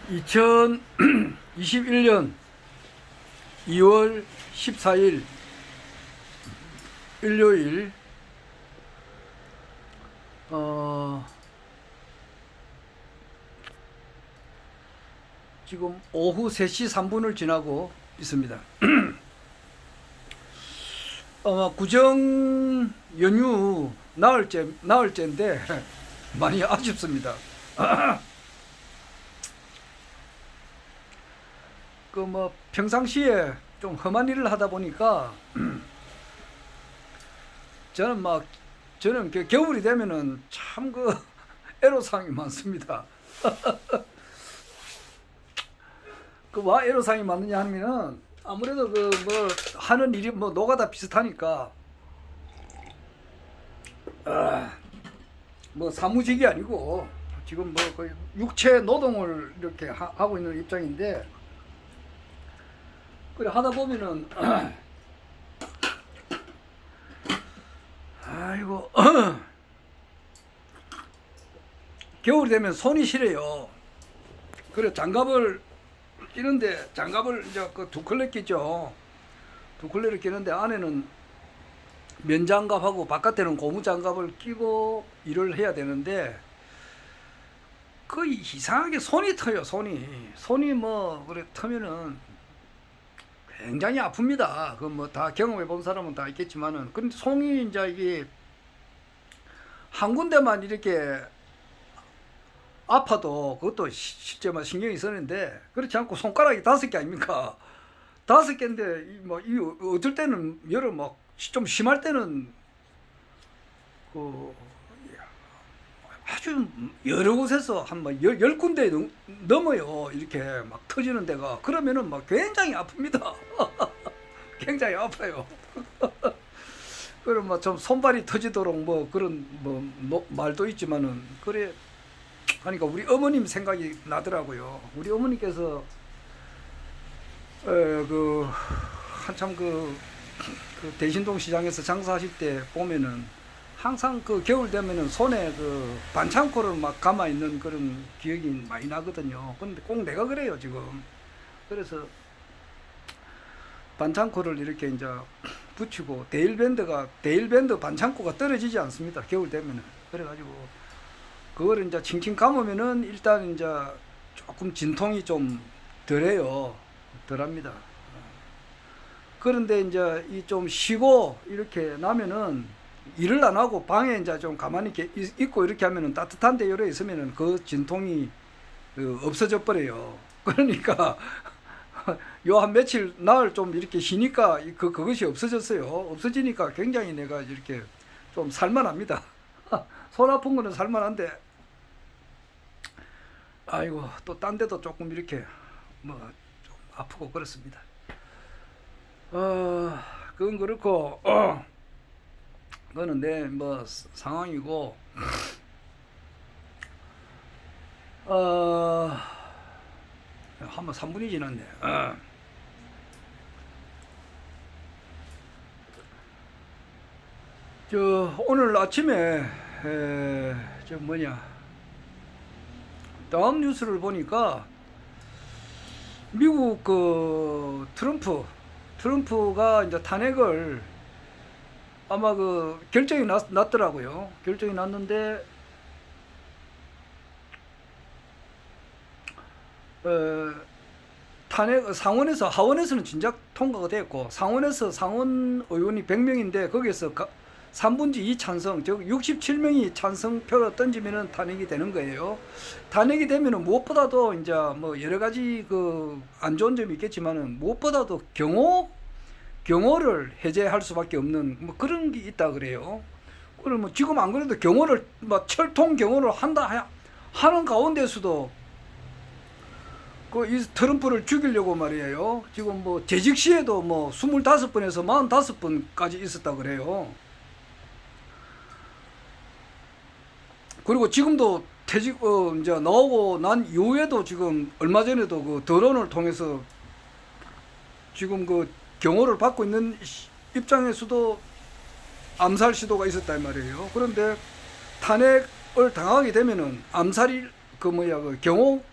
2021년 2월 14일 일요일 지금 오후 3시 3분을 지나고 있습니다. 구정 연휴 나흘째인데 많이 아쉽습니다. 평상시에 좀 험한 일을 하다 보니까 저는 겨울이 되면은 참 애로사항이 많습니다. 와 애로사항이 많느냐 하면은 아무래도 하는 일이 노가다 비슷하니까 사무직이 아니고 지금 거의 육체 노동을 이렇게 하고 있는 입장인데, 그래 하다 보면은 아이고 겨울이 되면 손이 시려요. 그래 장갑을 끼는데, 장갑을 이제 두 컬레 끼죠. 두 컬레를 끼는데 안에는 면장갑하고 바깥에는 고무장갑을 끼고 일을 해야 되는데 이상하게 손이 터요. 손이 그래 터면은 굉장히 아픕니다. 다 경험해 본 사람은 다 있겠지만은, 근데 손이 이제 이게 한 군데만 이렇게 아파도 그것도 실제 신경이 쓰는데, 그렇지 않고 손가락이 5개 아닙니까? 5개인데 이 어떨 때는 좀 심할 때는 아주 여러 곳에서 한 10군데 넘어요. 이렇게 터지는 데가. 그러면은 굉장히 아픕니다. 굉장히 아파요. 그럼 좀 손발이 터지도록 그런 말도 있지만은, 그래 하니까 우리 어머님 생각이 나더라고요. 우리 어머니께서 한참 대신동 시장에서 장사하실 때 보면은 항상 겨울 되면은 손에 반창고를 감아 있는 그런 기억이 많이 나거든요. 근데 꼭 내가 그래요 지금. 그래서 반창고를 이렇게 이제 붙이고, 데일밴드 반창고가 떨어지지 않습니다. 겨울 되면은. 그래가지고 그거를 이제 칭칭 감으면은 일단 이제 조금 진통이 좀 덜합니다. 그런데 이제 좀 쉬고 이렇게 나면은 일을 안 하고 방에 이제 좀 가만히 있고 이렇게 하면은, 따뜻한 데 열에 있으면은 그 진통이 없어져 버려요. 그러니까 요 한 며칠 나흘 좀 이렇게 쉬니까 그것이 없어졌어요. 없어지니까 굉장히 내가 이렇게 좀 살만합니다. 손 아픈 거는 살만한데, 아이고 또 딴 데도 조금 이렇게 좀 아프고 그렇습니다. 그건 그렇고 그거는 내 상황이고, 한번 3분이 지났네. 오늘 아침에 다음 뉴스를 보니까 미국 트럼프가 이제 탄핵을 아마 결정이 났더라고요. 결정이 났는데 탄핵 하원에서는 진작 통과가 됐고, 상원 의원이 100명인데 거기에서 3분의 2 찬성, 즉 67명이 찬성표를 던지면은 탄핵이 되는 거예요. 탄핵이 되면은 무엇보다도 이제 여러 가지 안 좋은 점이 있겠지만은, 무엇보다도 경호를 해제할 수밖에 없는 그런 게 있다 그래요. 그러면 지금 안 그래도 경호를 철통 경호를 하는 가운데서도 이 트럼프를 죽이려고 말이에요. 지금 재직 시에도 25번에서 45번까지 있었다 그래요. 그리고 지금도 퇴직 이제 나오고 난 이후에도 지금 얼마 전에도 드론을 통해서 지금 경호를 받고 있는 입장에서도 암살 시도가 있었단 말이에요. 그런데 탄핵을 당하게 되면은 암살이 경호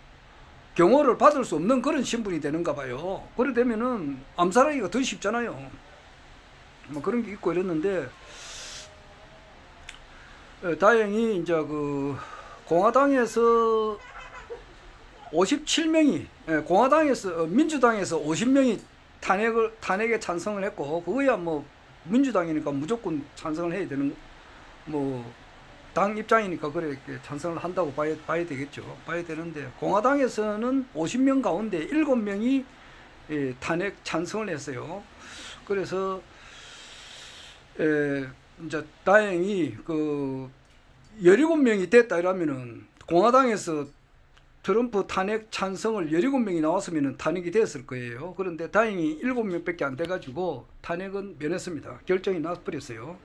경호를 받을 수 없는 그런 신분이 되는가 봐요. 그래 되면은 암살하기가 더 쉽잖아요. 뭐 그런 게 있고 이랬는데, 다행히 이제 그 공화당에서 57명이, 공화당에서 민주당에서 50명이 탄핵에 찬성을 했고, 그거야 뭐 민주당이니까 무조건 찬성을 해야 되는, 뭐 당 입장이니까 그렇게 찬성을 한다고 봐야 되겠죠. 봐야 되는데, 공화당에서는 50명 가운데 7명이 탄핵 찬성을 했어요. 그래서 이제 다행히 그 17명이 됐다 이러면은, 공화당에서 트럼프 탄핵 찬성을 17명이 나왔으면 탄핵이 됐을 거예요. 그런데 다행히 7명밖에 안 돼가지고 탄핵은 면했습니다. 결정이 나버렸어요.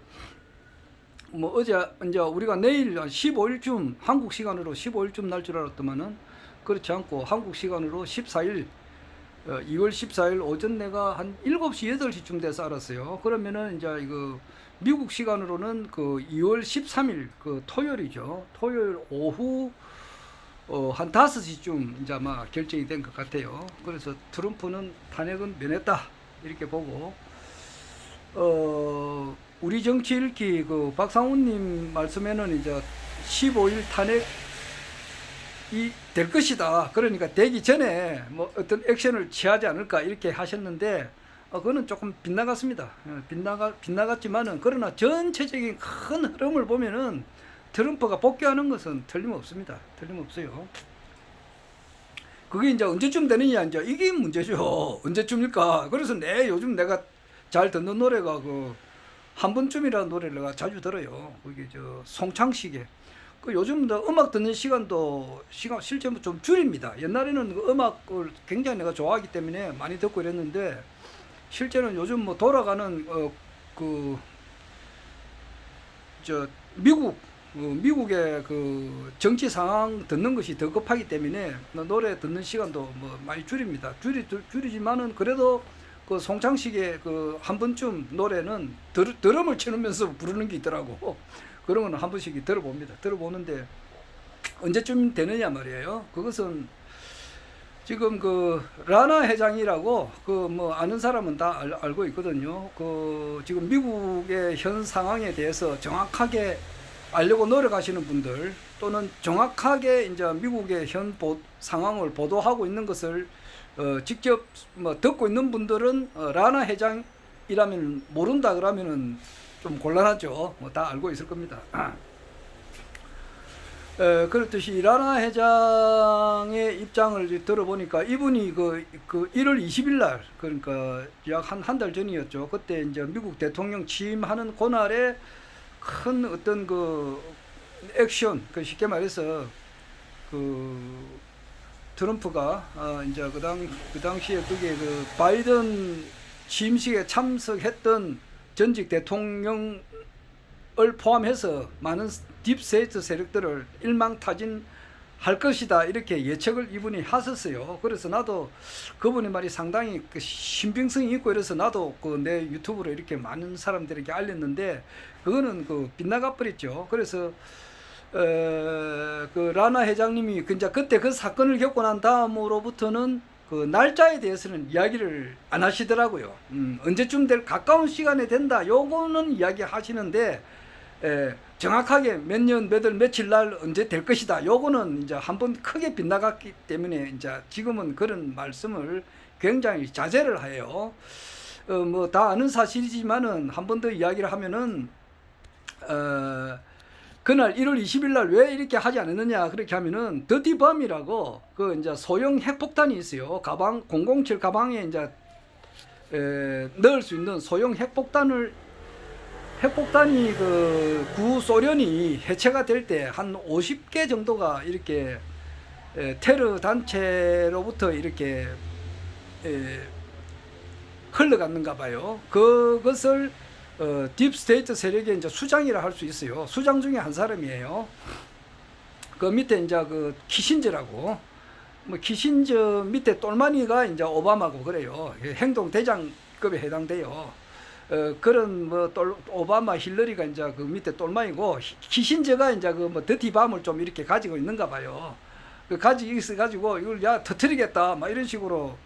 뭐 어제 이제 우리가 내일 15일쯤, 한국 시간으로 15일쯤 날 줄 알았더만은 그렇지 않고 한국 시간으로 14일, 2월 14일 오전 내가 한 7시 8시쯤 돼서 알았어요. 그러면은 이제 이거 미국 시간으로는 그 2월 13일 그 토요일이죠. 토요일 오후 한 5시쯤 이제 아마 결정이 된 것 같아요. 그래서 트럼프는 탄핵은 면했다 이렇게 보고, 우리 정치 읽기 그 박상훈님 말씀에는 이제 15일 탄핵이 될 것이다. 그러니까 되기 전에 뭐 어떤 액션을 취하지 않을까 이렇게 하셨는데, 그거는 조금 빗나갔습니다. 빗나갔지만은, 그러나 전체적인 큰 흐름을 보면은 트럼프가 복귀하는 것은 틀림없습니다. 틀림없어요. 그게 이제 언제쯤 되느냐, 이제 이게 문제죠. 언제쯤일까? 그래서 요즘 내가 잘 듣는 노래가 그 한 번쯤이라는 노래를 내가 자주 들어요. 그게 저 송창식의, 그 요즘 음악 듣는 시간 실제 좀 줄입니다. 옛날에는 그 음악을 굉장히 내가 좋아하기 때문에 많이 듣고 이랬는데, 실제는 요즘 뭐 돌아가는 미국의 그 정치 상황 듣는 것이 더 급하기 때문에 노래 듣는 시간도 뭐 많이 줄입니다. 줄이지만은 그래도 그 송창식의 그 한 번쯤 노래는 드럼을 치면서 부르는 게 있더라고. 그런 거는 한 번씩 들어봅니다. 들어보는데 언제쯤 되느냐 말이에요. 그것은 지금 그 라나 회장이라고 그 뭐 아는 사람은 다 알고 있거든요. 그 지금 미국의 현 상황에 대해서 정확하게 알려고 노력하시는 분들, 또는 정확하게 이제 미국의 현 상황을 보도하고 있는 것을 직접 뭐 듣고 있는 분들은 라나 회장이라면 모른다 그러면은 좀 곤란하죠. 뭐 다 알고 있을 겁니다. 그렇듯이 라나 회장의 입장을 들어보니까, 이분이 그 1월 20일 날, 그러니까 약 한 달 전이었죠. 그때 이제 미국 대통령 취임하는 그날에 큰 어떤 그 액션, 그 쉽게 말해서 그 트럼프가 이제 그 당시에 그게 그 바이든 취임식에 참석했던 전직 대통령을 포함해서 많은 딥스테이트 세력들을 일망타진할 것이다 이렇게 예측을 이분이 하셨어요. 그래서 나도 그분의 말이 상당히 그 신빙성이 있고 이래서 나도 그 내 유튜브로 이렇게 많은 사람들에게 알렸는데, 그거는 그 빗나가 버렸죠. 그래서 그 라나 회장님이 그때 그 사건을 겪고 난 다음으로부터는 그 날짜에 대해서는 이야기를 안 하시더라고요. 언제쯤 가까운 시간에 된다 요거는 이야기 하시는데, 정확하게 몇 년, 몇 월, 며칠 날 언제 될 것이다 요거는 이제 한번 크게 빗나갔기 때문에 이제 지금은 그런 말씀을 굉장히 자제를 해요. 뭐 다 아는 사실이지만은 한 번 더 이야기를 하면은, 그날 1월 20일 날 왜 이렇게 하지 않았느냐, 그렇게 하면은 더티밤이라고 그 이제 소형 핵폭탄이 있어요. 007 가방에 이제 넣을 수 있는 소형 핵폭탄이 그 구소련이 해체가 될 때 한 50개 정도가 이렇게 테러 단체로부터 이렇게 흘러갔는가 봐요. 그것을 딥스테이트 세력의 이제 수장이라 할 수 있어요. 수장 중에 한 사람이에요. 그 밑에 이제 그 키신저라고, 뭐 키신저 밑에 똘마니가 이제 오바마고 그래요. 행동 대장급에 해당돼요. 그런 뭐 오바마, 힐러리가 이제 그 밑에 똘마니고, 키신저가 이제 그 뭐 더티밤을 좀 이렇게 가지고 있는가 봐요. 그 가지고 있어가지고 이걸 야 터뜨리겠다 막 이런 식으로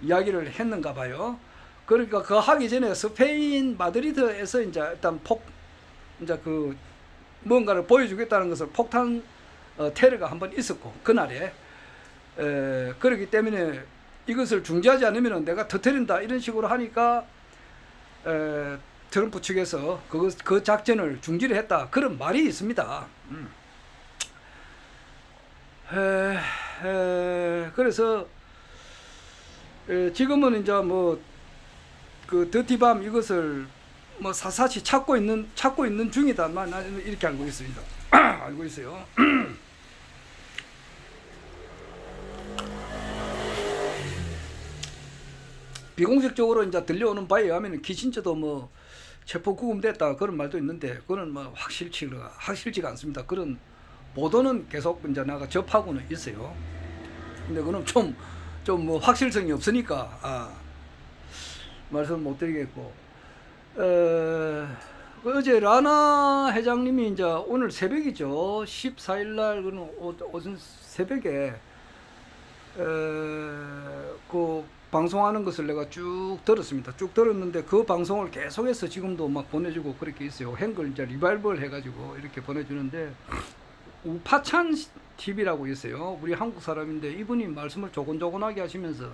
이야기를 했는가 봐요. 그러니까 그 하기 전에 스페인 마드리드에서 이제 일단 이제 그 뭔가를 보여주겠다는 것을 폭탄 테러가 한번 있었고 그날에 그렇기 때문에 이것을 중지하지 않으면 내가 터뜨린다 이런 식으로 하니까 트럼프 측에서 그 작전을 중지를 했다 그런 말이 있습니다. 그래서 지금은 이제 뭐 그 더티밤 이것을 뭐 사사시 찾고 있는 중이다만 이렇게 알고 있습니다. 알고 있어요. 비공식적으로 이제 들려오는 바에 의하면 키신저도 뭐 체포 구금됐다 그런 말도 있는데 그거는 뭐 확실치가 않습니다. 그런 보도는 계속 이제 내가 접하고는 있어요. 근데 그건 좀 뭐 확실성이 없으니까 말씀 못 드리겠고 어제 라나 회장님이 이제 오늘 새벽이죠. 14일 날 그는 오전 새벽에 그 방송하는 것을 내가 쭉 들었습니다. 쭉 들었는데 그 방송을 계속해서 지금도 막 보내주고 그렇게 있어요. 행글 이제 리바이벌 해가지고 이렇게 보내주는데 우파찬 TV라고 있어요. 우리 한국 사람인데 이분이 말씀을 조곤조곤하게 하시면서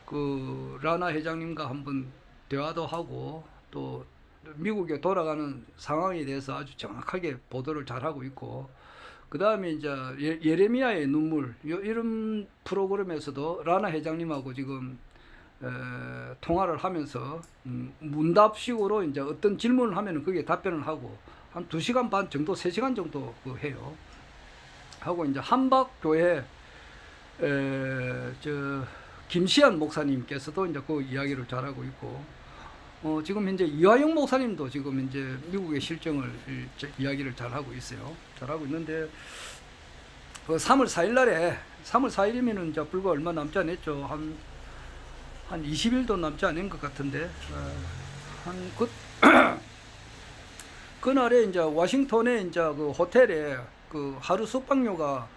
그 라나 회장님과 한번 대화도 하고 또 미국에 돌아가는 상황에 대해서 아주 정확하게 보도를 잘 하고 있고 그 다음에 이제 예레미야의 눈물 이런 프로그램에서도 라나 회장님하고 지금 통화를 하면서 문답식으로 이제 어떤 질문을 하면은 그게 답변을 하고 한 2시간 반 정도 3시간 정도 해요. 하고 이제 한박교회 김시한 목사님께서도 이제 그 이야기를 잘하고 있고 지금 현재 이화영 목사님도 지금 이제 미국의 실정을 이야기를 잘하고 있어요. 잘하고 있는데 그 3월 4일 날에 3월 4일이면은 이제 불과 얼마 남지 않았죠. 한 20일도 남지 않은 것 같은데 그날에 이제 워싱턴에 이제 그 호텔에 그 하루 숙박료가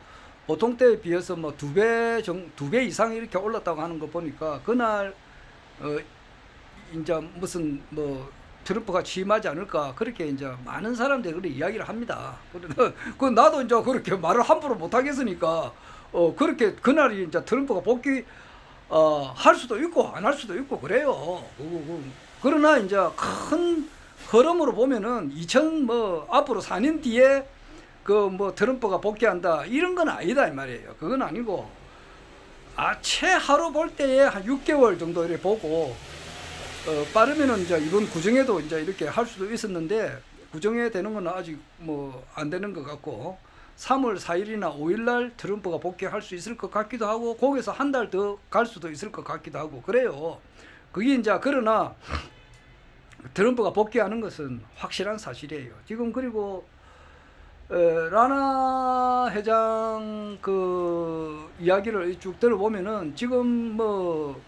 보통 때에 비해서 뭐 2배 이상 이렇게 올랐다고 하는 거 보니까 그날 이제 무슨 뭐 트럼프가 취임하지 않을까 그렇게 이제 많은 사람들이 그렇게 이야기를 합니다. 그 나도 이제 그렇게 말을 함부로 못 하겠으니까 그렇게 그날이 이제 트럼프가 복귀 할 수도 있고 안 할 수도 있고 그래요. 그러나 이제 큰 흐름으로 보면은 뭐 앞으로 4년 뒤에 그 뭐 트럼프가 복귀한다 이런 건 아니다 이 말이에요. 그건 아니고 최하로 볼 때에 한 6개월 정도 이렇게 보고 빠르면은 이제 이번 구정에도 이제 이렇게 할 수도 있었는데 구정에 되는 건 아직 뭐 안 되는 것 같고 3월 4일이나 5일 날 트럼프가 복귀할 수 있을 것 같기도 하고 거기서 한 달 더 갈 수도 있을 것 같기도 하고 그래요. 그게 이제 그러나 트럼프가 복귀하는 것은 확실한 사실이에요. 지금 그리고 라나 회장 그 이야기를 쭉 들어보면은 지금 뭐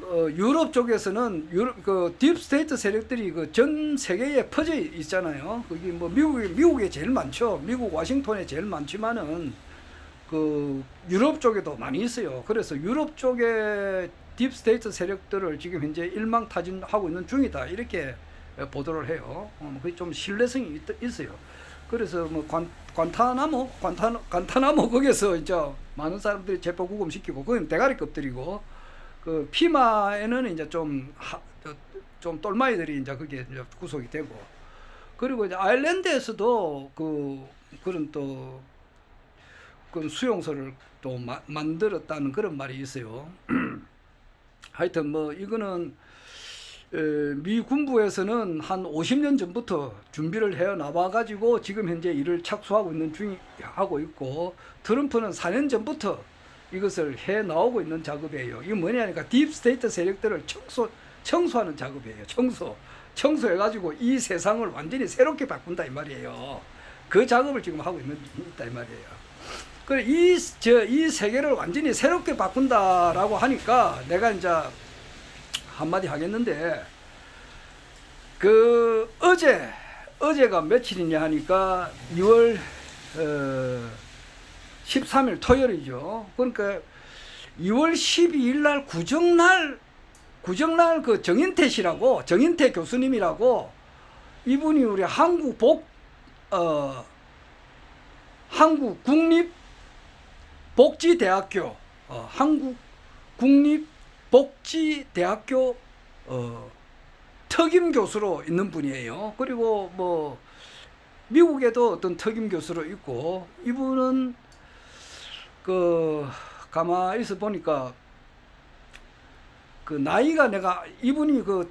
유럽 쪽에서는 그 딥스테이트 세력들이 그 전 세계에 퍼져 있잖아요. 그게 뭐 미국에 제일 많죠. 미국 워싱턴에 제일 많지만은 그 유럽 쪽에도 많이 있어요. 그래서 유럽 쪽에 딥스테이트 세력들을 지금 현재 일망타진하고 있는 중이다 이렇게 보도를 해요. 그게 좀 신뢰성이 있어요. 그래서 뭐 관타나모 거기서 이제 많은 사람들이 체포 구금시키고 그건 대가리급들이고 그 피마에는 이제 좀 똘마이들이 이제 그게 이제 구속이 되고 그리고 이제 아일랜드에서도 그런 또 그 수용소를 또 만들었다는 그런 말이 있어요. 하여튼 뭐 이거는 미 군부에서는 한 50년 전부터 준비를 해 나와 가지고 지금 현재 일을 착수하고 하고 있고 트럼프는 4년 전부터 이것을 해 나오고 있는 작업이에요. 이게 뭐냐니까 딥스테이트 세력들을 청소하는 작업이에요. 청소해 가지고 이 세상을 완전히 새롭게 바꾼다 이 말이에요. 그 작업을 지금 하고 있다 이 말이에요. 그래 이 세계를 완전히 새롭게 바꾼다라고 하니까 내가 이제 한마디 하겠는데 그 어제가 며칠이냐 하니까 2월 13일 토요일이죠. 그러니까 2월 12일 날 구정날 그 정인태 씨라고, 정인태 교수님이라고, 이분이 우리 한국국립복지대학교, 한국국립복지대학교 특임 교수로 있는 분이에요. 그리고 뭐 미국에도 어떤 특임 교수로 있고, 이분은 그 가만히 있어 보니까 그 나이가, 내가 이분이 그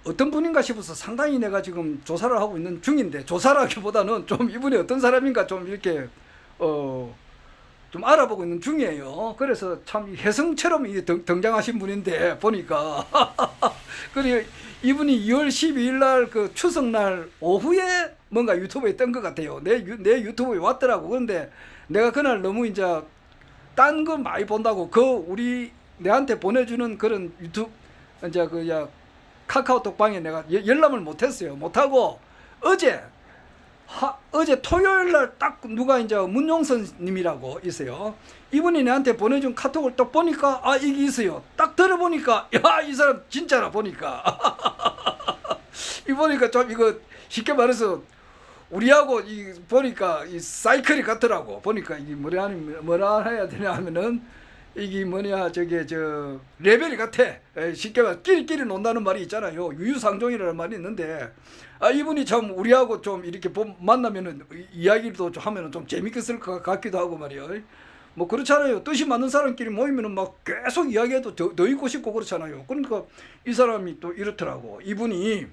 어떤 분인가 싶어서 상당히 내가 지금 조사를 하고 있는 중인데, 조사라기보다는 좀 이분이 어떤 사람인가 좀 이렇게 좀 알아보고 있는 중이에요. 그래서 참 혜성처럼 등장하신 분인데 보니까 그리고 이분이 2월 12일 날 그 추석날 오후에 뭔가 유튜브에 뜬 것 같아요. 내 유튜브에 왔더라고. 그런데 내가 그날 너무 이제 딴 거 많이 본다고 내한테 보내주는 그런 유튜브 이제 카카오톡 방에 내가 열람을 못했어요. 못하고 어제 토요일 날 딱 누가 이제 문용선 님이라고 있어요. 이분이 내한테 보내준 카톡을 딱 보니까 이게 있어요. 딱 들어보니까 이 사람 진짜라 보니까 이 보니까 좀 이거 쉽게 말해서 우리하고 보니까 이 사이클이 같더라고. 보니까 이게 뭐라 해야 되냐 하면은 이게 레벨이 같아. 쉽게 말해 끼리끼리 논다는 말이 있잖아요. 유유상종이라는 말이 있는데, 이분이 참 우리하고 좀 이렇게 만나면은 이야기도 좀 하면은 좀 재밌겠을 것 같기도 하고 말이에요. 뭐 그렇잖아요. 뜻이 맞는 사람끼리 모이면은 막 계속 이야기해도 더 있고 싶고 그렇잖아요. 그러니까 이 사람이 또 이렇더라고. 이분이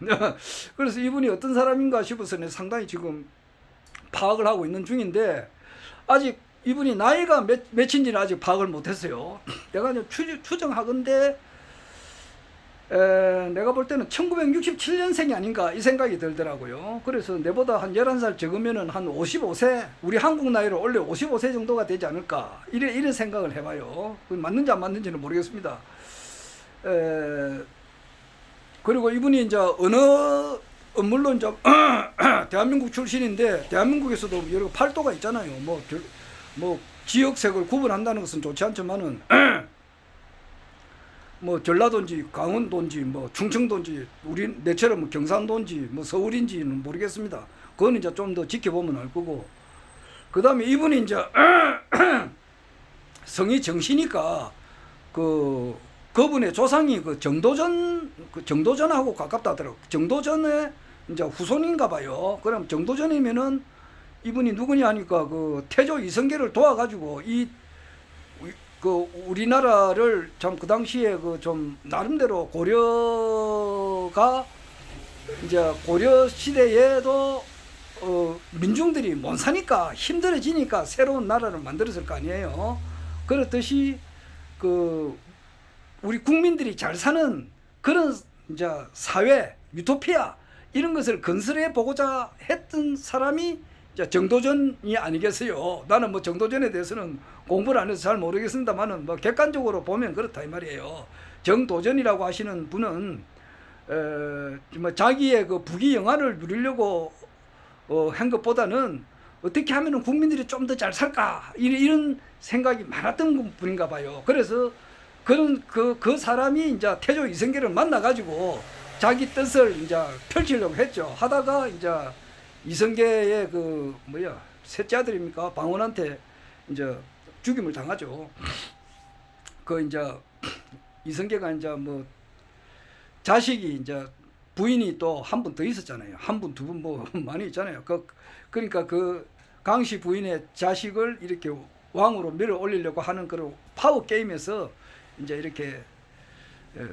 그래서 이분이 어떤 사람인가 싶어서 상당히 지금 파악을 하고 있는 중인데, 아직 이분이 나이가 몇인지는 아직 파악을 못했어요. 내가 이제 추정하건대 내가 볼 때는 1967년생이 아닌가 이 생각이 들더라고요. 그래서 내보다 한 11살 적으면은 한 55세, 우리 한국 나이로 원래 55세 정도가 되지 않을까, 이런 생각을 해봐요. 맞는지 안 맞는지는 모르겠습니다. 그리고 이분이 이제 물론 이제 대한민국 출신인데, 대한민국에서도 여러 팔도가 있잖아요. 뭐 지역색을 구분한다는 것은 좋지 않지만은 뭐 전라도인지 강원도인지 뭐 충청도인지 내처럼 뭐 경상도인지 뭐 서울인지는 모르겠습니다. 그건 이제 좀 더 지켜보면 알 거고, 그 다음에 이분이 이제 성이 정씨니까 그분의 조상이 정도전하고 가깝다 하더라고. 정도전의 이제 후손인가 봐요. 그럼 정도전이면은 이분이 누구냐 하니까 태조 이성계를 도와가지고 우리나라를 참 그 당시에 좀 나름대로 고려가 이제 고려 시대에도 민중들이 못 사니까 힘들어지니까 새로운 나라를 만들었을 거 아니에요. 그렇듯이 우리 국민들이 잘 사는 그런 이제 사회, 유토피아 이런 것을 건설해 보고자 했던 사람이 정도전이 아니겠어요. 나는 뭐 정도전에 대해서는 공부를 안 해서 잘 모르겠습니다만은 뭐 객관적으로 보면 그렇다 이 말이에요. 정도전이라고 하시는 분은 뭐 자기의 부귀 영화를 누리려고 한 것보다는 어떻게 하면 국민들이 좀 더 잘 살까 이런 생각이 많았던 분인가 봐요. 그래서 그 사람이 이제 태조 이성계를 만나가지고 자기 뜻을 이제 펼치려고 했죠. 하다가 이제 이성계의 셋째 아들입니까? 방원한테 이제 죽임을 당하죠. 이제 이성계가 이제 뭐 자식이 이제 부인이 또 한 분 더 있었잖아요. 한 분, 두 분 뭐 많이 있잖아요. 그러니까 강씨 부인의 자식을 이렇게 왕으로 밀어 올리려고 하는 그런 파워 게임에서 이제 이렇게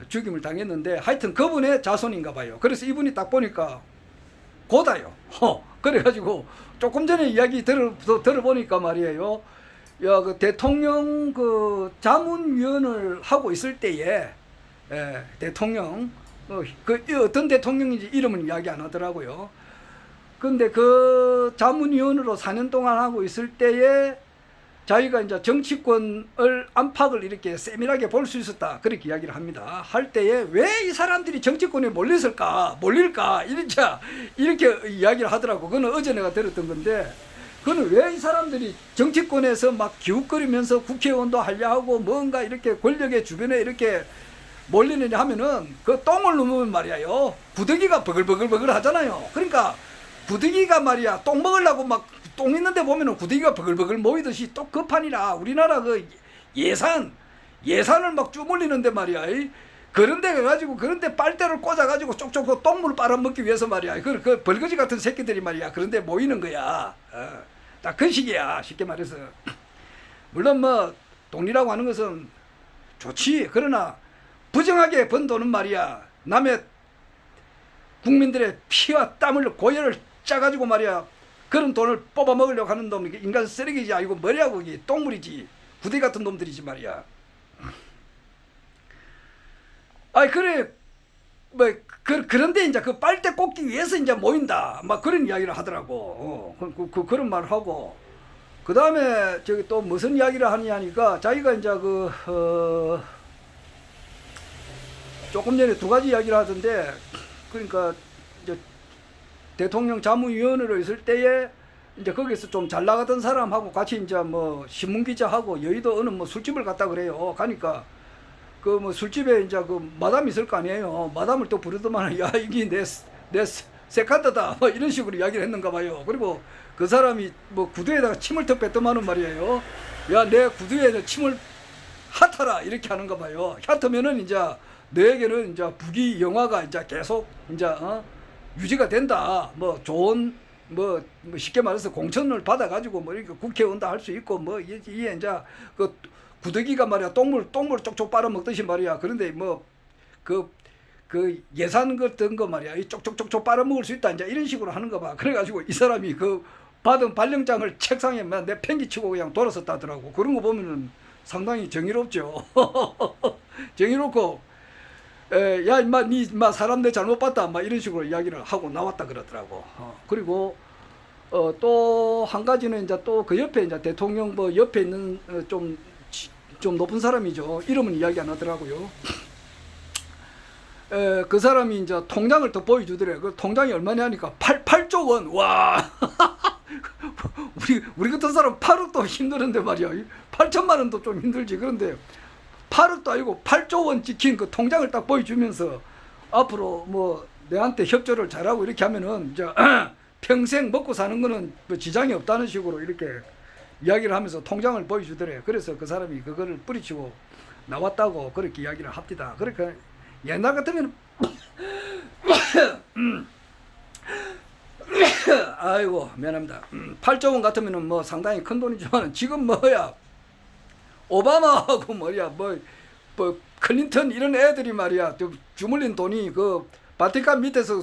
죽임을 당했는데, 하여튼 그분의 자손인가 봐요. 그래서 이분이 딱 보니까 고다요. 그래가지고 조금 전에 이야기 들어보니까 말이에요. 대통령 자문위원을 하고 있을 때에 대통령 어떤 대통령인지 이름은 이야기 안 하더라고요. 근데 그 자문위원으로 4년 동안 하고 있을 때에 자기가 이제 정치권을 안팎을 이렇게 세밀하게 볼 수 있었다, 그렇게 이야기를 합니다. 할 때에 왜 이 사람들이 정치권에 몰릴까 이렇게 이야기를 하더라고. 그건 어제 내가 들었던 건데, 그는 왜 이 사람들이 정치권에서 막 기웃거리면서 국회의원도 하려 하고 뭔가 이렇게 권력의 주변에 이렇게 몰리느냐 하면은 그 똥을 누르면 말이야요. 구더기가 버글버글 하잖아요. 그러니까 구더기가 말이야 똥 먹으려고 막 똥 있는데 보면은 구더기가 버글버글 모이듯이 또 그 판이라 우리나라 그 예산을 막 주물리는데 말이야. 그런데 가가지고 그런데 빨대를 꽂아가지고 쪽쪽 똥물을 빨아먹기 위해서 말이야. 그 벌거지 같은 새끼들이 말이야. 그런데 모이는 거야. 딱 그 식이야. 쉽게 말해서. 물론 뭐 돈이라고 하는 것은 좋지. 그러나 부정하게 번 돈은 말이야. 남의 국민들의 피와 땀을 고열을 짜가지고 말이야. 그런 돈을 뽑아 먹으려고 하는 놈 인간 쓰레기지. 아이고 머리하고 이게 똥물이지. 구더기 같은 놈들이지 말이야. 아이 그래 뭐 그런데 이제 그 빨대 꽂기 위해서 이제 모인다 막 그런 이야기를 하더라고. 그런 말을 하고 그 다음에 저기 또 무슨 이야기를 하느냐니까 자기가 이제 조금 전에 두 가지 이야기를 하던데 그러니까 이제 대통령 자문위원으로 있을 때에 이제 거기서 좀 잘 나가던 사람하고 같이 이제 뭐 신문기자하고 여의도 어느 뭐 술집을 갔다 그래요. 가니까 그 뭐 술집에 이제 그 마담이 있을 거 아니에요. 마담을 또 부르더만 야 이게 내 세컨드다 뭐 이런 식으로 이야기를 했는가 봐요. 그리고 그 사람이 뭐 구두에다가 침을 턱 뱉더만은 말이에요. 야 내 구두에 침을 핫하라 이렇게 하는가 봐요. 핫하면은 이제 너에게는 이제 부귀 영화가 이제 계속 이제 유지가 된다. 뭐 좋은 뭐 쉽게 말해서 공천을 받아가지고 뭐 이렇게 국회의원도 할 수 있고 뭐 이게 이제 그 구더기가 말이야 똥물 쪽쪽 빨아먹듯이 말이야. 그런데 뭐 그 예산 같은 거 말이야 이 쪽쪽쪽쪽 빨아먹을 수 있다 이제 이런 식으로 하는 거 봐. 그래가지고 이 사람이 그 받은 발령장을 책상에 내팽개치고 그냥 돌아섰다더라고. 그런 거 보면은 상당히 정의롭죠. 정의롭고 야 임마 니 임마 사람 내 잘못 봤다 막 이런 식으로 이야기를 하고 나왔다 그러더라고. 그리고 또 한 가지는 이제 또 그 옆에 이제 대통령 뭐 옆에 있는 좀 높은 사람이죠. 이름은 이야기 안 하더라고요. 그 사람이 이제 통장을 또 보여주더래요. 그 통장이 얼마냐니까 8조 원. 와. 우리 같은 사람 8억도 힘드는데 말이야. 8천만 원도 좀 힘들지. 그런데 8억도 아니고 8조 원 찍힌 그 통장을 딱 보여주면서 앞으로 뭐 내한테 협조를 잘하고 이렇게 하면은 이제 평생 먹고 사는 거는 뭐 지장이 없다는 식으로 이렇게 이야기를 하면서 통장을 보여주더래요. 그래서 그 사람이 그거를 뿌리치고 나왔다고 그렇게 이야기를 합니다. 그러니까 옛날 같으면 아이고 미안합니다. 8조 원 같으면은 뭐 상당히 큰 돈이지만 지금 뭐야 오바마하고 뭐야 뭐 클린턴 이런 애들이 말이야 주물린 돈이 그 바티칸 밑에서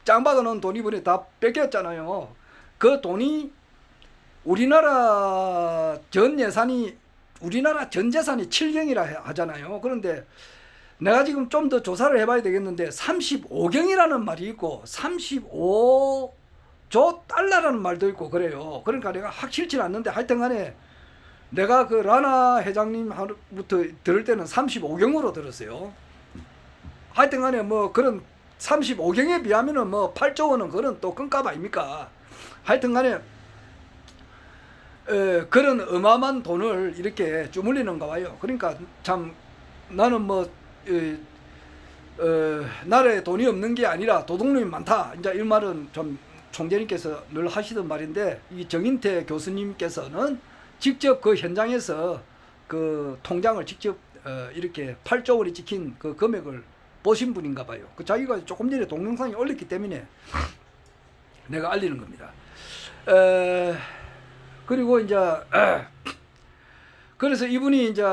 짱 박아놓은 돈이 이번에 다 뺏겼잖아요. 그 돈이 우리나라 전 재산이 7경이라 하잖아요. 그런데 내가 지금 좀 더 조사를 해봐야 되겠는데 35경이라는 말이 있고 35조 달러라는 말도 있고 그래요. 그러니까 내가 확실치는 않는데 하여튼간에 내가 그 라나 회장님부터 들을 때는 35경으로 들었어요. 하여튼간에 뭐 그런 35경에 비하면은 뭐 8조 원은 그런 또 끈값 아닙니까? 하여튼간에 그런 어마어마한 돈을 이렇게 주물리는가 봐요. 그러니까 참 나는 뭐 나라에 돈이 없는 게 아니라 도둑놈이 많다. 이제 이 말은 좀 총재님께서 늘 하시던 말인데 이 정인태 교수님께서는 직접 그 현장에서 그 통장을 직접 이렇게 8조 원이 찍힌 그 금액을 보신 분인가 봐요. 그 자기가 조금 전에 동영상에 올렸기 때문에 내가 알리는 겁니다. 그리고 이제 그래서 이분이 이제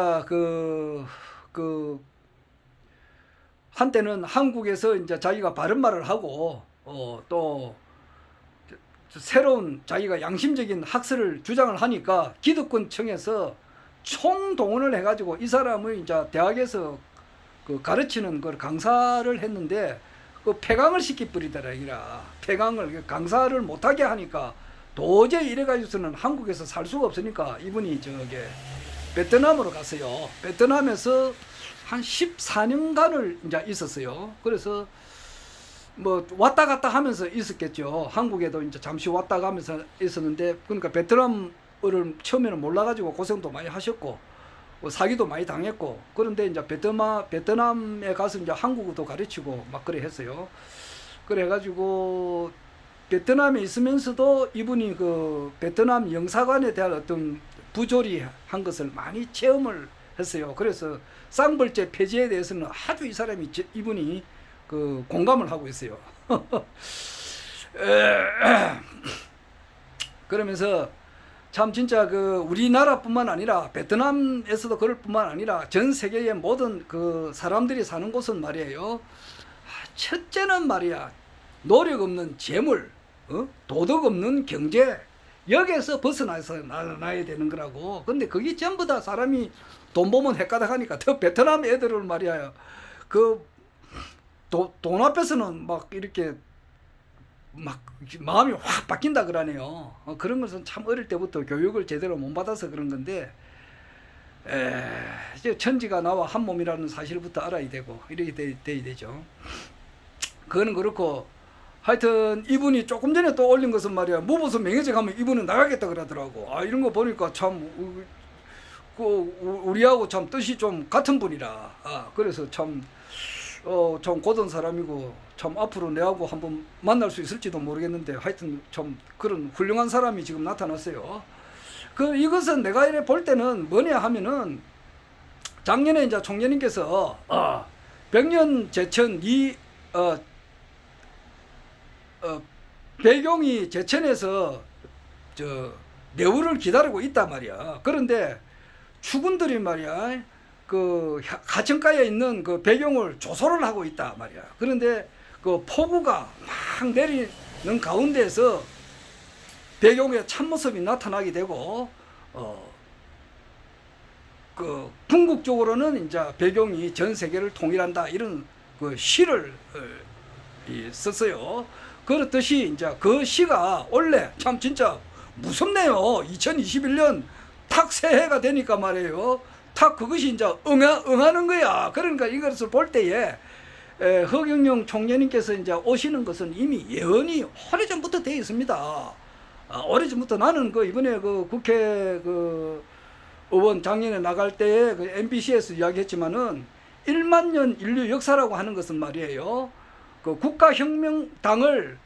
한때는 한국에서 이제 자기가 바른 말을 하고 또 새로운 자기가 양심적인 학설을 주장을 하니까 기득권청에서 총동원을 해가지고 이 사람의 이제 대학에서 그 가르치는 걸 강사를 했는데 그 폐강을 시키버리더라. 폐강을 강사를 못하게 하니까 도저히 이래가지고서는 한국에서 살 수가 없으니까 이분이 베트남으로 갔어요. 베트남에서 한 14년간을 이제 있었어요. 그래서 뭐 왔다 갔다 하면서 있었겠죠. 한국에도 이제 잠시 왔다 가면서 있었는데, 그러니까 베트남어를 처음에는 몰라가지고 고생도 많이 하셨고 사기도 많이 당했고, 그런데 이제 베트남에 가서 이제 한국어도 가르치고 막 그래 했어요. 그래 가지고 베트남에 있으면서도 이분이 그 베트남 영사관에 대한 어떤 부조리한 것을 많이 체험을 했어요. 그래서 쌍벌제 폐지에 대해서는 아주 이분이 그 공감을 하고 있어요. 그러면서 참 진짜 그 우리나라뿐만 아니라 베트남에서도 그럴 뿐만 아니라 전 세계의 모든 그 사람들이 사는 곳은 말이에요. 첫째는 말이야, 노력 없는 재물, 도덕 없는 경제, 여기에서 벗어나서 나야 되는 거라고. 근데 그게 전부 다 사람이 돈 보면 헷가닥 하니까, 더 베트남 애들을 말이야, 그 돈 앞에서는 막 이렇게 막 마음이 확 바뀐다 그러네요. 그런 것은 참 어릴 때부터 교육을 제대로 못 받아서 그런 건데, 천지가 나와 한 몸이라는 사실부터 알아야 되고 이렇게 돼야 되죠. 그거는 그렇고, 하여튼 이분이 조금 전에 또 올린 것은 말이야, 무보수 명예제 가면 이분은 나가겠다 그러더라고. 아, 이런 거 보니까 참 우리하고 참 뜻이 좀 같은 분이라. 그래서 참 고든 사람이고, 참 앞으로 내하고 한번 만날 수 있을지도 모르겠는데, 하여튼 좀 그런 훌륭한 사람이 지금 나타났어요. 이것은 내가 이래 볼 때는 뭐냐 하면은, 작년에 이제 총재님께서 백년 제천 배경이 제천에서 내후를 기다리고 있단 말이야. 그런데 추군들이 말이야, 그 하천가에 있는 그 배경을 조소를 하고 있다 말이야. 그런데 그 폭우가 막 내리는 가운데에서 배경의 참모습이 나타나게 되고, 그 궁극적으로는 이제 배경이 전 세계를 통일한다, 이런 그 시를 썼어요. 그렇듯이 이제 그 시가 원래 참 진짜 무섭네요. 2021년 탁 새해가 되니까 말이에요. 탁 그것이 이제 응하는 거야. 그러니까 이것을 볼 때에 허경영 총재님께서 이제 오시는 것은 이미 예언이 오래전부터 되어 있습니다. 오래전부터. 나는 그 이번에 그 국회 그 의원 작년에 나갈 때에 그 MBC에서 이야기했지만은 1만 년 인류 역사라고 하는 것은 말이에요, 그 국가혁명당을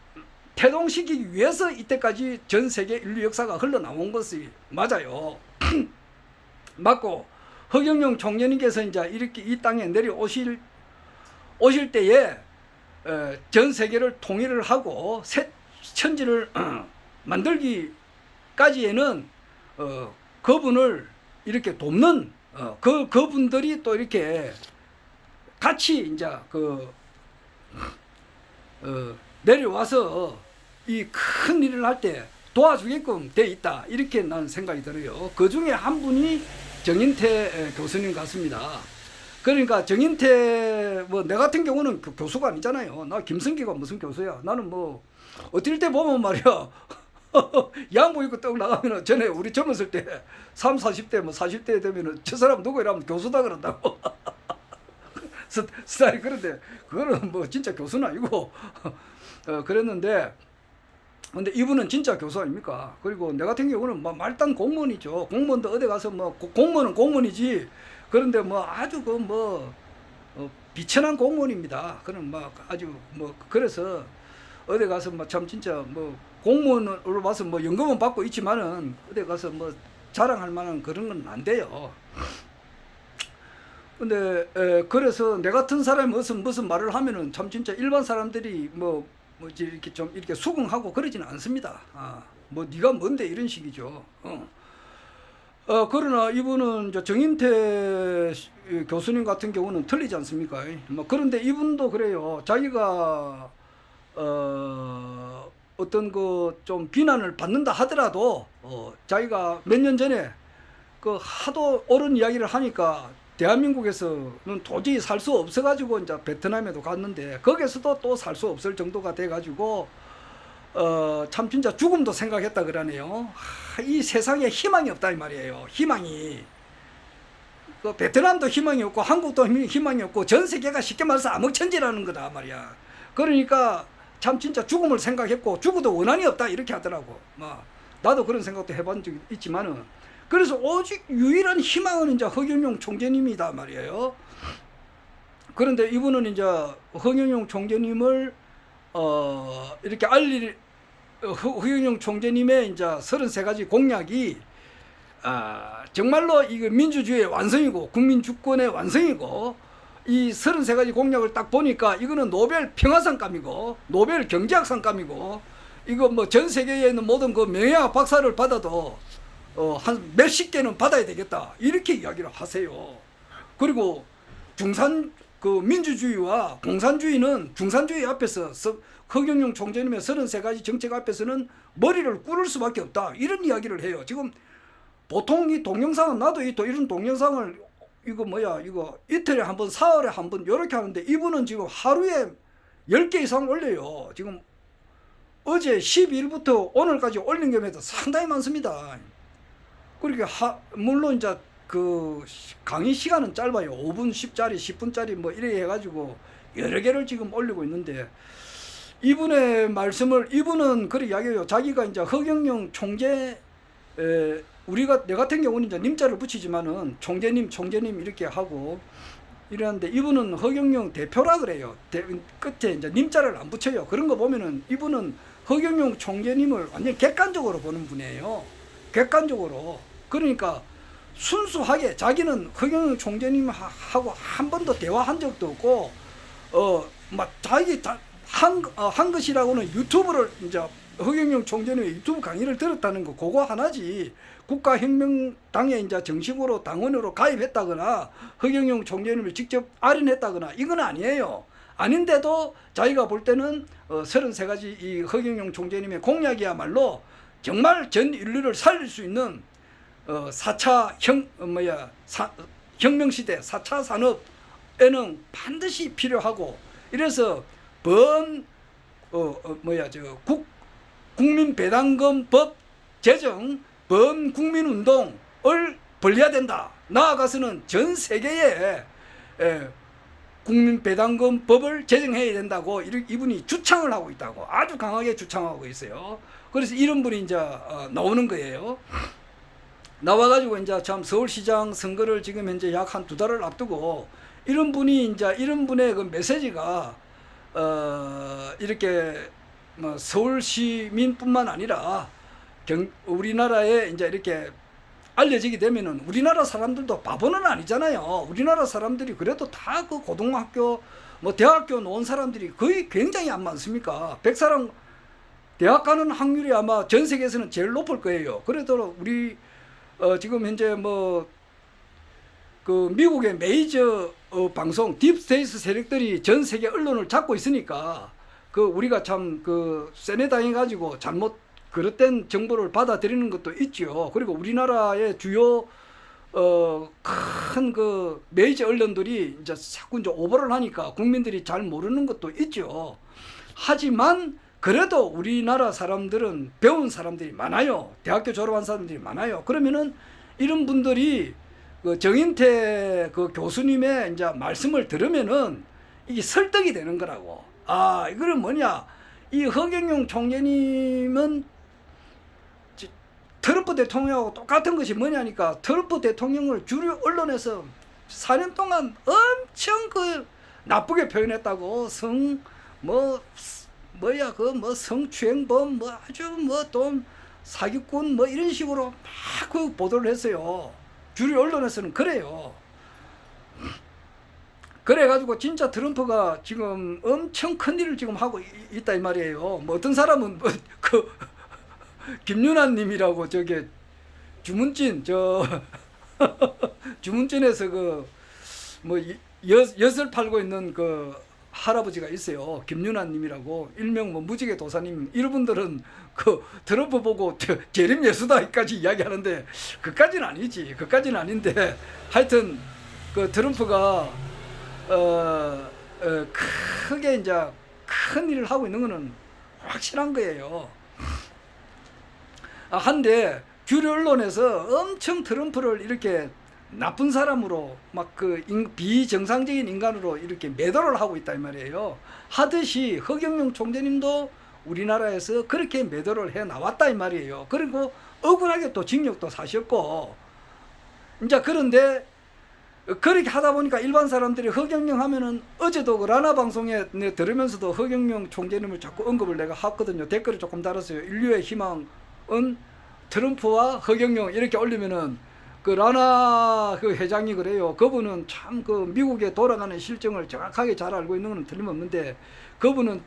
태동시키기 위해서 이때까지 전 세계 인류 역사가 흘러나온 것이 맞아요. 맞고, 허경영 총재님께서 이제 이렇게 이 땅에 내려오실 때에 전 세계를 통일을 하고 새 천지를 만들기까지에는 그분을 이렇게 돕는 그분들이 또 이렇게 같이 이제 내려와서 이 큰 일을 할 때 도와주게끔 돼 있다, 이렇게 난 생각이 들어요. 그 중에 한 분이 정인태 교수님 같습니다. 그러니까 정인태, 뭐 내 같은 경우는 교수가 아니잖아요. 나 김성기가 무슨 교수야. 나는 뭐 어떨 때 보면 말이야 양복 입고 떡 나가면은, 전에 우리 젊었을 때 30, 40대 뭐 40대 되면은 저 사람 누구 이러면 교수다 그런다고 스타일. 그런데 그거는 뭐 진짜 교수는 아니고 그랬는데, 근데 이분은 진짜 교수 아닙니까? 그리고 내 같은 경우는 뭐 말단 공무원이죠. 공무원도 어디 가서 뭐 공무원은 공무원이지. 그런데 뭐 아주 그 뭐 비천한 공무원입니다. 그는 막 아주 뭐, 그래서 어디 가서 뭐 참 진짜 뭐 공무원으로 봐서 뭐 연금은 받고 있지만은 어디 가서 뭐 자랑할 만한 그런 건 안 돼요. 근데 그래서 내 같은 사람이 무슨 말을 하면은 참 진짜 일반 사람들이 뭐 이렇게 좀 이렇게 수긍하고 그러지는 않습니다. 뭐 네가 뭔데 이런 식이죠. 그러나 이분은 이제 정인태 교수님 같은 경우는 틀리지 않습니까? 뭐 그런데 이분도 그래요. 자기가 어떤 그 좀 비난을 받는다 하더라도 자기가 몇 년 전에 그 하도 옳은 이야기를 하니까 대한민국에서는 도저히 살 수 없어가지고 이제 베트남에도 갔는데, 거기서도 또 살 수 없을 정도가 돼가지고 참 진짜 죽음도 생각했다 그러네요. 이 세상에 희망이 없다 이 말이에요. 희망이. 베트남도 희망이 없고 한국도 희망이 없고 전 세계가 쉽게 말해서 암흑천지라는 거다 말이야. 그러니까 참 진짜 죽음을 생각했고 죽어도 원한이 없다 이렇게 하더라고. 나도 그런 생각도 해본 적이 있지만은, 그래서 오직 유일한 희망은 이제 허경영 총재님이다 말이에요. 그런데 이분은 이제 허경영 총재님을 이렇게 허경영 총재님의 이제 33가지 공약이 정말로 이거 민주주의의 완성이고 국민 주권의 완성이고, 이 33가지 공약을 딱 보니까 이거는 노벨 평화상감이고 노벨 경제학상감이고, 이거 뭐 전 세계에 있는 모든 그 명예학 박사를 받아도 한 몇십 개는 받아야 되겠다 이렇게 이야기를 하세요. 그리고 민주주의와 공산주의는 중산주의 앞에서 허경영 총재님의 33가지 정책 앞에서는 머리를 꿇을 수밖에 없다 이런 이야기를 해요. 지금 보통 이 동영상은, 나도 또 이런 동영상을 이거 이틀에 한 번, 사흘에 한 번 이렇게 하는데, 이분은 지금 하루에 10개 이상 올려요. 지금 어제 12일부터 오늘까지 올린 경우에도 상당히 많습니다. 그러니까 물론 이제 그 강의 시간은 짧아요. 5분 10짜리 10분짜리 뭐 이래 해가지고 여러 개를 지금 올리고 있는데, 이분의 말씀을, 이분은 그렇게 이야기해요. 자기가 이제 허경영 총재, 내 같은 경우는 이제 님자를 붙이지만은 총재님 이렇게 하고 이러는데, 이분은 허경영 대표라 그래요. 끝에 이제 님자를 안 붙여요. 그런 거 보면은 이분은 허경영 총재님을 완전 객관적으로 보는 분이에요. 객관적으로. 그러니까 순수하게 자기는 허경영 총재님하고 한 번도 대화한 적도 없고, 자기 한 것이라고는 유튜브를 이제 허경영 총재님의 유튜브 강의를 들었다는 거, 그거 하나지. 국가혁명당에 이제 정식으로 당원으로 가입했다거나 허경영 총재님을 직접 아련했다거나 이건 아니에요. 아닌데도 자기가 볼 때는 33가지 이 허경영 총재님의 공약이야말로 정말 전 인류를 살릴 수 있는 4차 혁명시대 4차 산업에는 반드시 필요하고, 이래서 국민배당금법 제정, 범국민운동을 벌려야 된다. 나아가서는 전 세계에 국민배당금법을 제정해야 된다고 이분이 주창을 하고 있다고, 아주 강하게 주창하고 있어요. 그래서 이런 분이 이제 나오는 거예요. 나와가지고 이제 참 서울시장 선거를 지금 현재 약 한 2달을 앞두고, 이런 분의 그 메시지가 이렇게 서울 시민뿐만 아니라 우리나라에 이제 이렇게 알려지게 되면은, 우리나라 사람들도 바보는 아니잖아요. 우리나라 사람들이 그래도 다 그 고등학교 대학교 나온 사람들이 거의 굉장히 안 많습니까? 100사람 대학 가는 확률이 아마 전 세계에서는 제일 높을 거예요. 그래도 우리 지금 현재 그 미국의 메이저 방송 딥스테이트 세력들이 전 세계 언론을 잡고 있으니까, 그 우리가 참 세뇌당해 가지고 잘못 그릇된 정보를 받아들이는 것도 있죠. 그리고 우리나라의 주요 큰 그 메이저 언론들이 이제 자꾸 이제 오버를 하니까 국민들이 잘 모르는 것도 있죠. 하지만 그래도 우리나라 사람들은 배운 사람들이 많아요. 대학교 졸업한 사람들이 많아요. 그러면은 이런 분들이 그 정인태 그 교수님의 이제 말씀을 들으면은 이게 설득이 되는 거라고. 이거는 뭐냐? 이 허경영 총재님은 트럼프 대통령하고 똑같은 것이 뭐냐니까, 트럼프 대통령을 주류 언론에서 4년 동안 엄청 나쁘게 표현했다고. 성추행범, 아주 또 사기꾼 이런 식으로 막 보도를 했어요. 주류 언론에서는 그래요. 그래가지고 진짜 트럼프가 지금 엄청 큰 일을 지금 하고 있다 이 말이에요. 어떤 사람은 김윤아님이라고 주문진 주문진에서 엿을 팔고 있는 그 할아버지가 있어요. 김윤아님이라고, 일명 무지개 도사님. 이분들은 트럼프 보고 재림 예수다까지 이야기하는데, 그까지는 아니지. 그까지는 아닌데, 하여튼 트럼프가 크게 이제 큰 일을 하고 있는 거는 확실한 거예요. 한데 주류 언론에서 엄청 트럼프를 이렇게 나쁜 사람으로 막 그 비정상적인 인간으로 이렇게 매도를 하고 있다 이 말이에요. 하듯이 허경영 총재님도 우리나라에서 그렇게 매도를 해 나왔다 이 말이에요. 그리고 억울하게 또 징역도 사셨고, 이제 그런데 그렇게 하다 보니까 일반 사람들이 허경영 하면은, 어제도 그 라나 방송에 들으면서도 허경영 총재님을 자꾸 언급을 내가 했거든요. 댓글을 조금 달았어요. 인류의 희망은 트럼프와 허경영 이렇게 올리면은, 그 라나 그 회장이 그래요. 그분은 참 그 미국에 돌아가는 실정을 정확하게 잘 알고 있는 건 틀림없는데, 그분은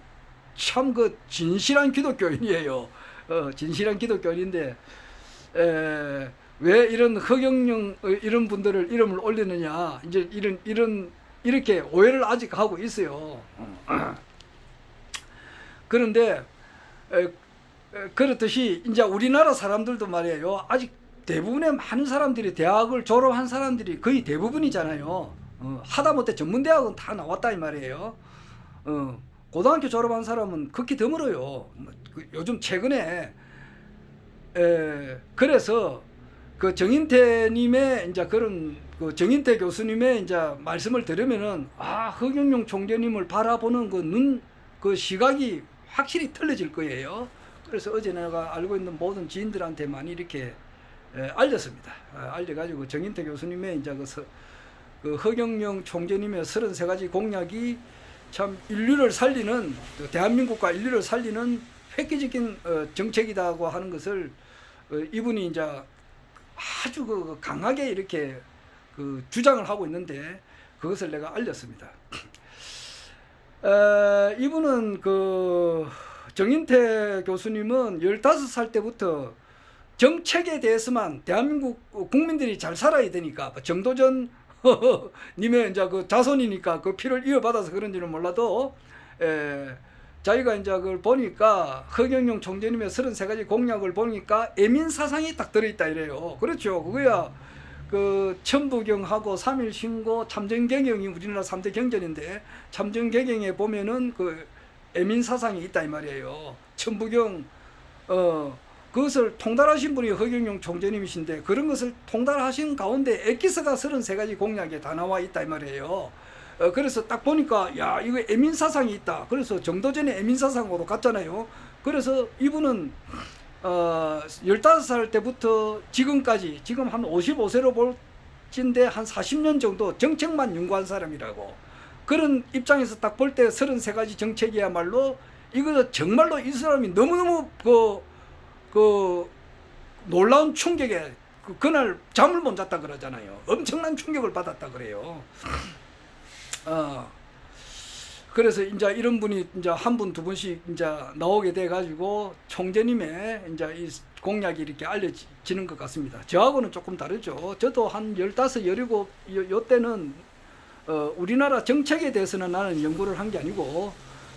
참 그 진실한 기독교인이에요. 진실한 기독교인인데, 왜 이런 허경영 이런 분들을 이름을 올리느냐, 이제 이렇게 오해를 아직 하고 있어요. 그런데 그렇듯이 이제 우리나라 사람들도 말이에요. 아직 대부분의 많은 사람들이 대학을 졸업한 사람들이 거의 대부분이잖아요. 하다못해 전문대학은 다 나왔다 이 말이에요. 고등학교 졸업한 사람은 극히 드물어요. 요즘 최근에 그래서 그 정인태님의 이제 그런 그 정인태 교수님의 이제 말씀을 들으면은, 허경영 총재님을 바라보는 그 눈, 그 시각이 확실히 틀려질 거예요. 그래서 어제 내가 알고 있는 모든 지인들한테 많이 이렇게 알렸습니다. 알려가지고 정인태 교수님의 이제 그 허경영 총재님의 33가지 공약이 참 인류를 살리는, 대한민국과 인류를 살리는 획기적인 정책이다고 하는 것을 이분이 이제 아주 그 강하게 이렇게 그 주장을 하고 있는데, 그것을 내가 알렸습니다. 이분은 그 정인태 교수님은 15살 때부터 정책에 대해서만, 대한민국 국민들이 잘 살아야 되니까, 정도전 님의 이제 그 자손이니까 그 피를 이어받아서 그런지는 몰라도, 자기가 이제 그걸 보니까 허경영 총재님의 33가지 공약을 보니까 애민 사상이 딱 들어있다 이래요. 그렇죠. 그거야 그 천부경하고 3.1 신고, 참전개경이 우리나라 3대 경전인데, 참전개경에 보면은 그 애민 사상이 있다 이 말이에요. 천부경 그것을 통달하신 분이 허경영 총재님이신데, 그런 것을 통달하신 가운데 엑기스가 33가지 공약에 다 나와 있다 이 말이에요. 그래서 딱 보니까, 야, 이거 애민사상이 있다. 그래서 정도전의 애민사상으로 갔잖아요. 그래서 이분은 15살 때부터 지금까지, 지금 한 55세로 볼진데 한 40년 정도 정책만 연구한 사람이라고. 그런 입장에서 딱 볼 때 33가지 정책이야말로, 이거 정말로 이 사람이 너무너무 그 놀라운 충격에, 그날 잠을 못 잤다 그러잖아요. 엄청난 충격을 받았다 그래요. 그래서 이제 이런 분이 이제 한 분, 두 분씩 이제 나오게 돼 가지고 총재님의 이제 이 공약이 이렇게 알려지는 것 같습니다. 저하고는 조금 다르죠. 저도 한 15, 17, 요 때는 우리나라 정책에 대해서는 나는 연구를 한 게 아니고,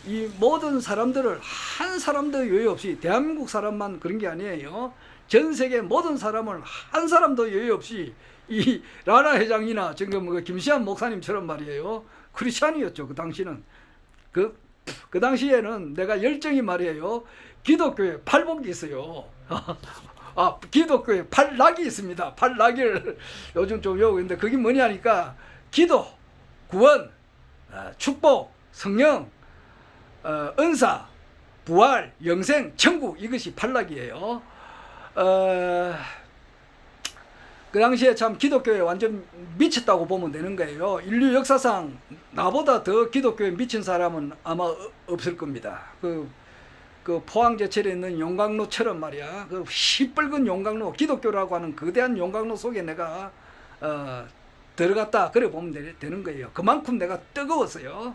이 모든 사람들을 한 사람도 여유 없이, 대한민국 사람만 그런 게 아니에요. 전 세계 모든 사람을 한 사람도 여유 없이, 이 라나 회장이나 지금 그 김시한 목사님처럼 말이에요. 크리스찬이었죠. 그 당시는. 그 당시에는 내가 열정이 말이에요. 기독교에 팔복이 있어요. 기독교에 팔락이 있습니다. 팔락을 요즘 좀 외우고 있는데, 그게 뭐냐니까, 기도, 구원, 축복, 성령, 은사, 부활, 영생, 천국, 이것이 팔락이에요. 그 당시에 참 기독교에 완전 미쳤다고 보면 되는 거예요. 인류 역사상 나보다 더 기독교에 미친 사람은 아마 없을 겁니다. 그 포항제철에 있는 용광로처럼 말이야. 그 시뻘건 용광로, 기독교라고 하는 거대한 용광로 속에 내가 들어갔다, 그래 보면 되는 거예요. 그만큼 내가 뜨거웠어요.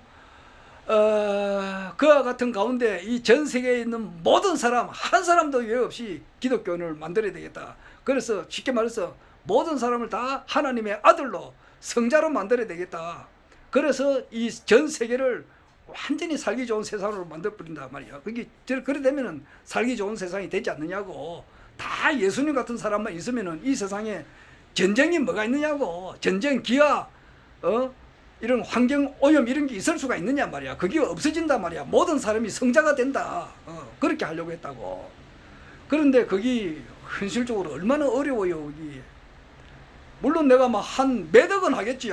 그와 같은 가운데 이 전 세계에 있는 모든 사람, 한 사람도 예외 없이 기독교를 만들어야 되겠다. 그래서 쉽게 말해서 모든 사람을 다 하나님의 아들로, 성자로 만들어야 되겠다. 그래서 이 전 세계를 완전히 살기 좋은 세상으로 만들어버린단 말이야. 그래 되면은 살기 좋은 세상이 되지 않느냐고. 다 예수님 같은 사람만 있으면은 이 세상에 전쟁이 뭐가 있느냐고. 전쟁, 기아, 이런 환경 오염 이런 게 있을 수가 있느냐 말이야. 그게 없어진단 말이야. 모든 사람이 성자가 된다. 그렇게 하려고 했다고. 그런데 그게 현실적으로 얼마나 어려워요. 물론 내가 막 한 몇 억은 하겠지.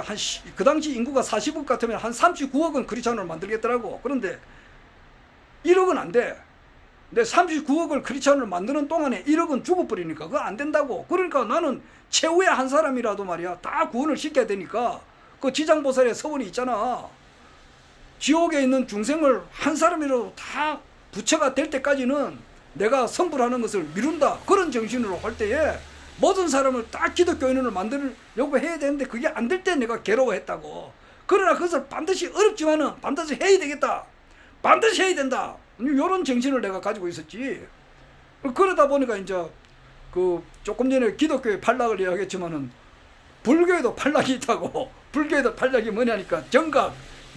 그 당시 인구가 40억 같으면 한 39억은 크리스찬으로 만들겠더라고. 그런데 1억은 안 돼. 내 39억을 크리스찬으로 만드는 동안에 1억은 죽어버리니까 그거 안 된다고. 그러니까 나는 최후의 한 사람이라도 말이야 다 구원을 시켜야 되니까 그 지장보살의 서원이 있잖아. 지옥에 있는 중생을 한 사람이라도 다 부처가 될 때까지는 내가 성불하는 것을 미룬다. 그런 정신으로 할 때에 모든 사람을 딱 기독교인으로 만들려고 해야 되는데 그게 안 될 때 내가 괴로워했다고. 그러나 그것을 반드시 어렵지만은 반드시 해야 되겠다. 반드시 해야 된다. 이런 정신을 내가 가지고 있었지. 그러다 보니까 이제 그 조금 전에 기독교의 판락을 이야기했지만은 불교에도 판락이 있다고. 불교에도 판락이 뭐냐니까 정각,